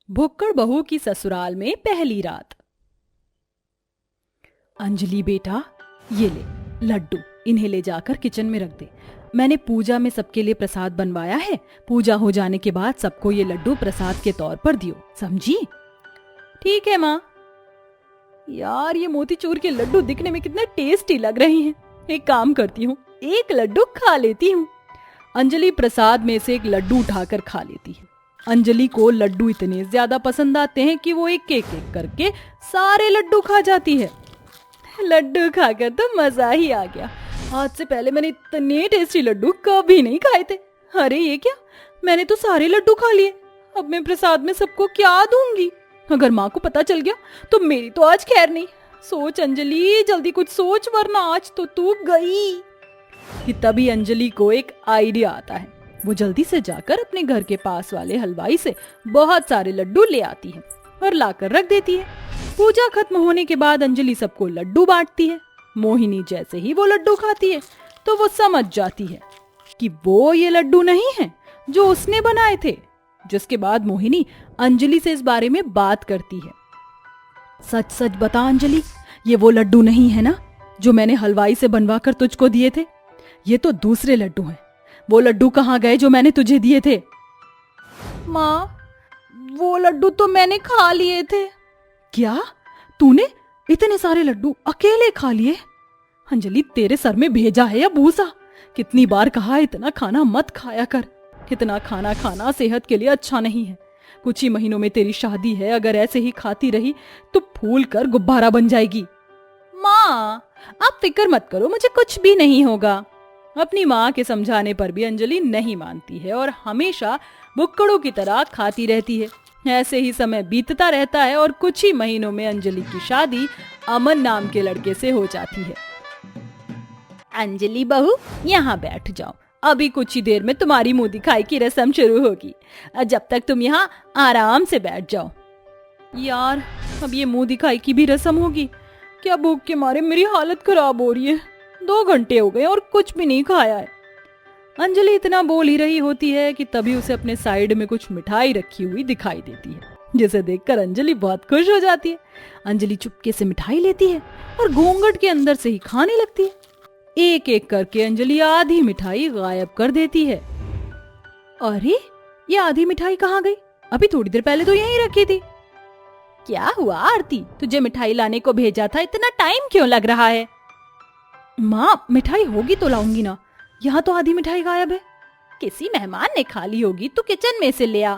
भुक्कड़ बहू की ससुराल में पहली रात। अंजलि बेटा, ये ले लड्डू, इन्हें ले जाकर किचन में रख दे। मैंने पूजा में सबके लिए प्रसाद बनवाया है। पूजा हो जाने के बाद सबको ये लड्डू प्रसाद के तौर पर दियो, समझी? ठीक है माँ। यार, ये मोतीचूर के लड्डू दिखने में कितने टेस्टी लग रहे हैं। एक काम करती हूँ, एक लड्डू खा लेती हूँ। अंजलि प्रसाद में से एक लड्डू उठाकर खा लेती है। अंजलि को लड्डू इतने ज्यादा पसंद आते हैं कि वो एक एक करके सारे लड्डू खा जाती है। लड्डू खाकर तो मजा ही आ गया। आज से पहले मैंने इतने टेस्टी लड्डू कभी नहीं खाए थे। अरे ये क्या, मैंने तो सारे लड्डू खा लिए। अब मैं प्रसाद में सबको क्या दूंगी? अगर माँ को पता चल गया तो मेरी तो आज खैर नहीं। सोच अंजलि, जल्दी कुछ सोच, वरना आज तो तू गई। कि तभी अंजलि को एक आइडिया आता है। वो जल्दी से जाकर अपने घर के पास वाले हलवाई से बहुत सारे लड्डू ले आती है और लाकर रख देती है। पूजा खत्म होने के बाद अंजलि सबको लड्डू बांटती है। मोहिनी जैसे ही वो लड्डू खाती है तो वो समझ जाती है कि वो ये लड्डू नहीं है जो उसने बनाए थे। जिसके बाद मोहिनी अंजलि से इस बारे में बात करती है। सच सच बता अंजलि, ये वो लड्डू नहीं है ना जो मैंने हलवाई से बनवा कर तुझको दिए थे? ये तो दूसरे लड्डू हैं। वो लड्डू कहाँ गए जो मैंने तुझे दिए थे? माँ, वो लड्डू तो मैंने खा लिए थे। क्या? तूने इतने सारे लड्डू अकेले खा लिए? अंजलि, तेरे सर में भेजा है या भूसा? कितनी बार कहा इतना खाना मत खाया कर। इतना खाना खाना सेहत के लिए अच्छा नहीं है। कुछ ही महीनों में तेरी शादी है। अगर ऐसे ही खाती रही तो फूल कर गुब्बारा बन जाएगी। माँ, आप फिक्र मत करो, मुझे कुछ भी नहीं होगा। अपनी माँ के समझाने पर भी अंजलि नहीं मानती है और हमेशा बुक्कड़ों की तरह खाती रहती है। ऐसे ही समय बीतता रहता है और कुछ ही महीनों में अंजलि की शादी अमन नाम के लड़के से हो जाती है। अंजलि बहू, यहाँ बैठ जाओ। अभी कुछ ही देर में तुम्हारी मुंह दिखाई की रस्म शुरू होगी। जब तक तुम यहाँ आराम से बैठ जाओ। यार, अब ये मुंह दिखाई की भी रस्म होगी क्या? भूख के मारे मेरी हालत खराब हो रही है। 2 घंटे हो गए और कुछ भी नहीं खाया है। अंजलि इतना बोल ही रही होती है कि तभी उसे अपने साइड में कुछ मिठाई रखी हुई दिखाई देती है, जिसे देखकर अंजलि बहुत खुश हो जाती है। अंजलि चुपके से मिठाई लेती है और घूंघट के अंदर से ही खाने लगती है। एक एक करके अंजलि आधी मिठाई गायब कर देती है। अरे, ये आधी मिठाई कहाँ गई? अभी थोड़ी देर पहले तो यहीं रखी थी। क्या हुआ आरती, तुझे मिठाई लाने को भेजा था, इतना टाइम क्यों लग रहा है? माँ, मिठाई होगी तो लाऊंगी ना। यहाँ तो आधी मिठाई गायब है। किसी मेहमान ने खा ली होगी, तू किचन में से ले आ।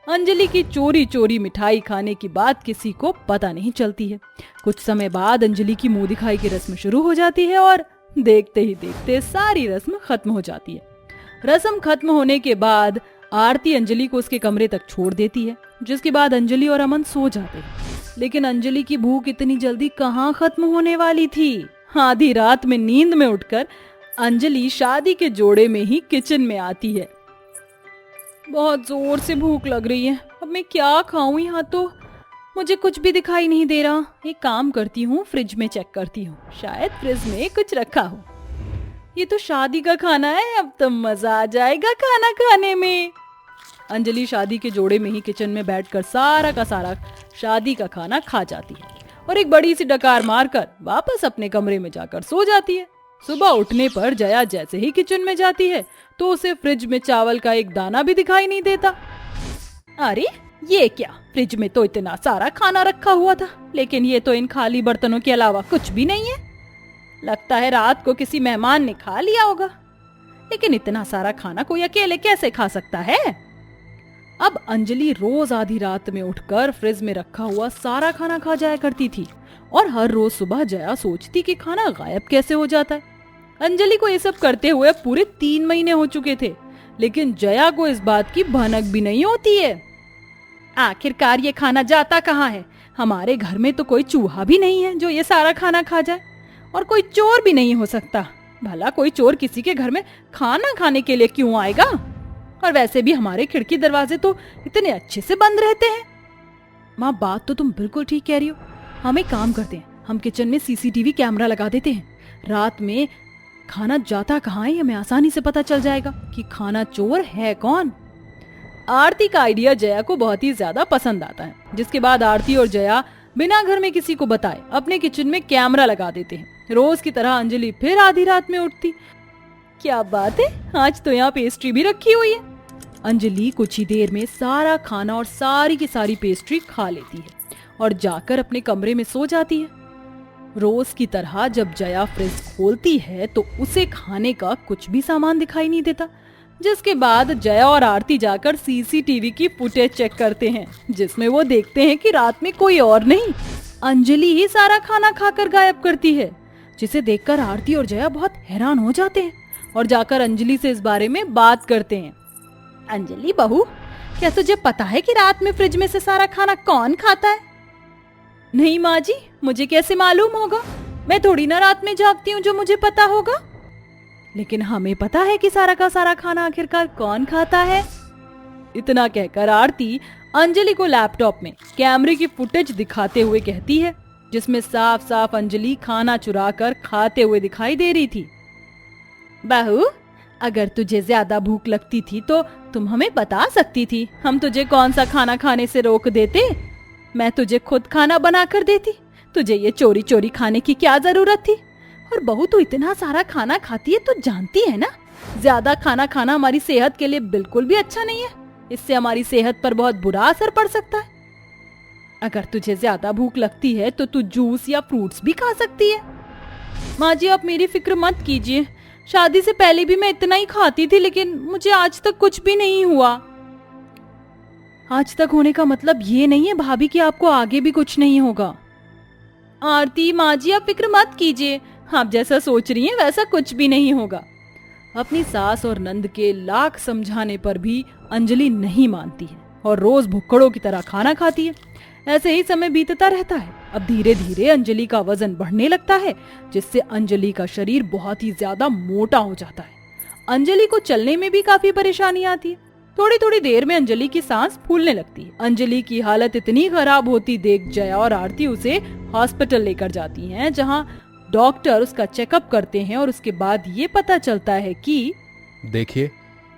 अंजलि की चोरी चोरी मिठाई खाने की बात किसी को पता नहीं चलती है। कुछ समय बाद अंजलि की मुंह दिखाई की रस्म शुरू हो जाती है और देखते ही देखते सारी रस्म खत्म हो जाती है। रस्म खत्म होने के बाद आरती अंजलि को उसके कमरे तक छोड़ देती है, जिसके बाद अंजलि और अमन सो जाते हैं। लेकिन अंजलि की भूख इतनी जल्दी कहाँ खत्म होने वाली थी। आधी रात में नींद में उठकर अंजलि शादी के जोड़े में ही किचन में आती है। बहुत जोर से भूख लग रही है, अब मैं क्या खाऊं? यहाँ तो मुझे कुछ भी दिखाई नहीं दे रहा। एक काम करती हूँ, फ्रिज में चेक करती हूँ, शायद फ्रिज में कुछ रखा हो। ये तो शादी का खाना है, अब तो मजा आ जाएगा खाना खाने में। अंजलि शादी के जोड़े में ही किचन में बैठकर सारा का सारा शादी का खाना खा जाती है और एक बड़ी सी डकार मारकर वापस अपने कमरे में जाकर सो जाती है। सुबह उठने पर जया जैसे ही किचन में जाती है तो उसे फ्रिज में चावल का एक दाना भी दिखाई नहीं देता। अरे ये क्या, फ्रिज में तो इतना सारा खाना रखा हुआ था, लेकिन ये तो इन खाली बर्तनों के अलावा कुछ भी नहीं है। लगता है रात को किसी मेहमान ने खा लिया होगा, लेकिन इतना सारा खाना कोई अकेले कैसे खा सकता है? अब अंजलि रोज आधी रात में उठकर फ्रिज में रखा हुआ सारा खाना खा जाया करती थी और हर रोज सुबह जया सोचती कि खाना गायब कैसे हो जाता है। अंजलि को ये सब करते हुए पूरे 3 महीने हो चुके थे, लेकिन जया को इस बात की भनक भी नहीं होती है। आखिरकार ये खाना जाता कहाँ है? हमारे घर में तो कोई चूहा भी नहीं है जो ये सारा खाना खा जाए, और कोई चोर भी नहीं हो सकता। भला कोई चोर किसी के घर में खाना खाने के लिए क्यों आएगा? और वैसे भी हमारे खिड़की दरवाजे तो इतने अच्छे से बंद रहते हैं। माँ, बात तो तुम बिल्कुल ठीक कह रही हो। हम एक काम करते हैं, हम किचन में सीसीटीवी कैमरा लगा देते हैं। रात में खाना जाता कहाँ है हमें आसानी से पता चल जाएगा कि खाना चोर है कौन। आरती का आइडिया जया को बहुत ही ज्यादा पसंद आता है, जिसके बाद आरती और जया बिना घर में किसी को बताए अपने किचन में कैमरा लगा देते हैं। रोज की तरह अंजलि फिर आधी रात में उठती। क्या बात है, आज तो यहाँ पेस्ट्री भी रखी हुई है। अंजलि कुछ ही देर में सारा खाना और सारी की सारी पेस्ट्री खा लेती है और जाकर अपने कमरे में सो जाती है। रोज की तरह जब जया फ्रिज खोलती है तो उसे खाने का कुछ भी सामान दिखाई नहीं देता, जिसके बाद जया और आरती जाकर सीसीटीवी की फुटेज चेक करते हैं, जिसमें वो देखते हैं कि रात में कोई और नहीं, अंजलि ही सारा खाना खाकर गायब करती है, जिसे देखकर आरती और जया बहुत हैरान हो जाते हैं और जाकर अंजलि से इस बारे में बात करते हैं। अंजलि बहू, क्या तुझे पता है कि रात में फ्रिज में से सारा खाना कौन खाता है? नहीं माँ जी, मुझे कैसे मालूम होगा, मैं थोड़ी ना रात में जागती हूँ जो मुझे पता होगा। लेकिन हमें पता है कि सारा का सारा खाना आखिरकार कौन खाता है। इतना कहकर आरती अंजलि को लैपटॉप में कैमरे की फुटेज दिखाते हुए कहती है, जिसमें साफ साफ अंजलि खाना चुरा कर खाते हुए दिखाई दे रही थी। बहू, अगर तुझे ज्यादा भूख लगती थी तो तुम हमें बता सकती थी, हम तुझे कौन सा खाना खाने से रोक देते। मैं तुझे खुद खाना बना कर देती, तुझे ये चोरी चोरी खाने की क्या जरूरत थी। और बहू, तू इतना सारा खाना खाती है तो जानती है ना, ज्यादा खाना खाना हमारी सेहत के लिए बिल्कुल भी अच्छा नहीं है, इससे हमारी सेहत पर बहुत बुरा असर पड़ सकता है। अगर तुझे ज्यादा भूख लगती है तो तू जूस या फ्रूट्स भी खा सकती है। माँ जी, आप मेरी फिक्र मत कीजिए, शादी से पहले भी मैं इतना ही खाती थी, लेकिन मुझे आज तक कुछ भी नहीं हुआ। आज तक होने का मतलब ये नहीं है भाभी कि आपको आगे भी कुछ नहीं होगा। आरती माँ जी, आप फिक्र मत कीजिए, आप जैसा सोच रही हैं वैसा कुछ भी नहीं होगा। अपनी सास और नंद के लाख समझाने पर भी अंजलि नहीं मानती है और रोज भुक्कड़ों की तरह खाना खाती है। ऐसे ही समय बीतता रहता है। अब धीरे धीरे अंजलि का वजन बढ़ने लगता है, जिससे अंजलि का शरीर बहुत ही ज्यादा मोटा हो जाता है। अंजलि को चलने में भी काफी परेशानी आती है। थोड़ी थोड़ी देर में अंजलि की सांस फूलने लगती है। अंजलि की हालत इतनी खराब होती देख जया और आरती उसे हॉस्पिटल लेकर जाती हैं, जहां डॉक्टर उसका चेकअप करते हैं और उसके बाद ये पता चलता है कि देखिए,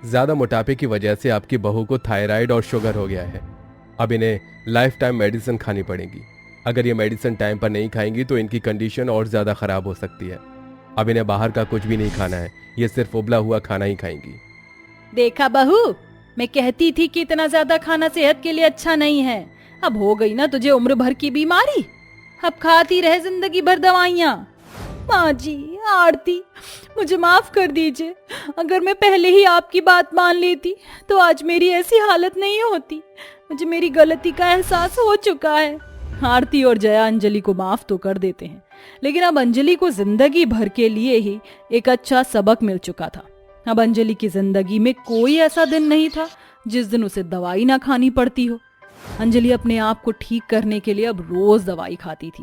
ज्यादा मोटापे की वजह से आपकी बहू को थायराइड और शुगर हो गया है। अब इन्हें लाइफ टाइम मेडिसिन खानी पड़ेगी। अगर ये मेडिसिन टाइम पर नहीं खाएंगी तो इनकी कंडीशन और ज्यादा खराब हो सकती है। अब इन्हें बाहर का कुछ भी नहीं खाना है, ये सिर्फ उबला हुआ खाना ही खाएंगी। देखा बहू, मैं कहती थी कि इतना ज्यादा खाना सेहत के लिए अच्छा नहीं है। अब हो गई ना तुझे उम्र भर की बीमारी, अब खाती रहे जिंदगी भर दवाइयाँ। माँ जी, आरती, मुझे माफ कर दीजिए। अगर मैं पहले ही आपकी बात मान लेती तो आज मेरी ऐसी हालत नहीं होती। मुझे मेरी गलती का एहसास हो चुका है। आरती और जया अंजलि को माफ तो कर देते हैं, लेकिन अब अंजलि को जिंदगी भर के लिए ही एक अच्छा सबक मिल चुका था। अब अंजलि की जिंदगी में कोई ऐसा दिन नहीं था जिस दिन उसे दवाई ना खानी पड़ती हो। अंजलि अपने आप को ठीक करने के लिए अब रोज दवाई खाती थी।